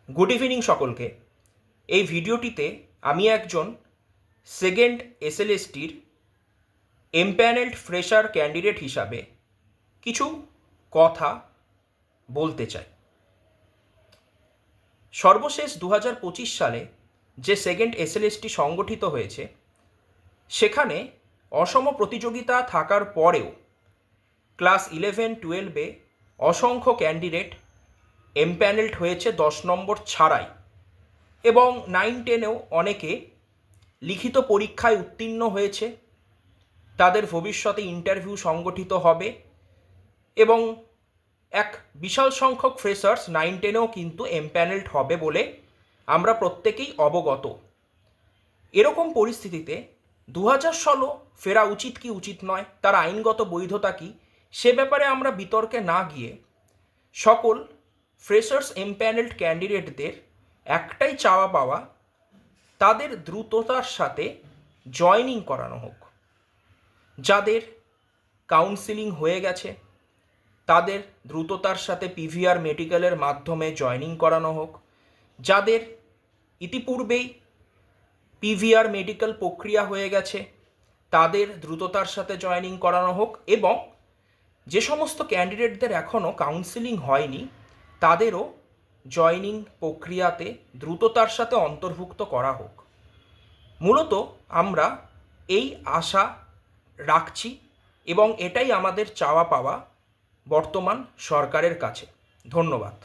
Good evening সকলকে। এই ভিডিওটিতে আমি একজন সেকেন্ড এসএলএসটির এমপ্যানেলড ফ্রেশার ক্যান্ডিডেট হিসাবে কিছু কথা বলতে চাই। সর্বশেষ 2025 সালে যে সেকেন্ড এসএলএসটি সংগঠিত হয়েছে সেখানে অসম প্রতিযোগিতা থাকার পরেও ক্লাস 11-12-এ অসংখ্য ক্যান্ডিডেট এমপ্যানেলড হয়েছে 10 নম্বর ছাড়াই, এবং 9-10-এও অনেকে লিখিত পরীক্ষায় উত্তীর্ণ হয়েছে। তাদের ভবিষ্যতে ইন্টারভিউ সংগঠিত হবে এবং এক বিশাল সংখ্যক ফ্রেশার্স 9-10-এও কিন্তু এমপ্যানেলড হবে বলে আমরা প্রত্যেকেই অবগত। এরকম পরিস্থিতিতে 2016 ফেরা উচিত কি উচিত নয়, তার আইনগত বৈধতা কি, সে ব্যাপারে আমরা বিতর্কে না গিয়ে সকল ফ্রেশার্স এমপ্যানেলড ক্যান্ডিডেটদের একটাই চাওয়া পাওয়া, তাদের দ্রুততার সাথে জয়েনিং করানো হোক। যাদের কাউন্সিলিং হয়ে গেছে তাদের দ্রুততার সাথে পিভিআর মেডিকেলের মাধ্যমে জয়েনিং করানো হোক। যাদের ইতিপূর্বেই পিভিআর মেডিকেল প্রক্রিয়া হয়ে গেছে তাদের দ্রুততার সাথে জয়েনিং করানো হোক, এবং যে সমস্ত ক্যান্ডিডেটদের এখনও কাউন্সিলিং হয়নি তাদেরও জয়েনিং প্রক্রিয়াতে দ্রুততার সাথে অন্তর্ভুক্ত করা হোক। মূলত আমরা এই আশা রাখছি এবং এটাই আমাদের চাওয়া পাওয়া বর্তমান সরকারের কাছে। ধন্যবাদ।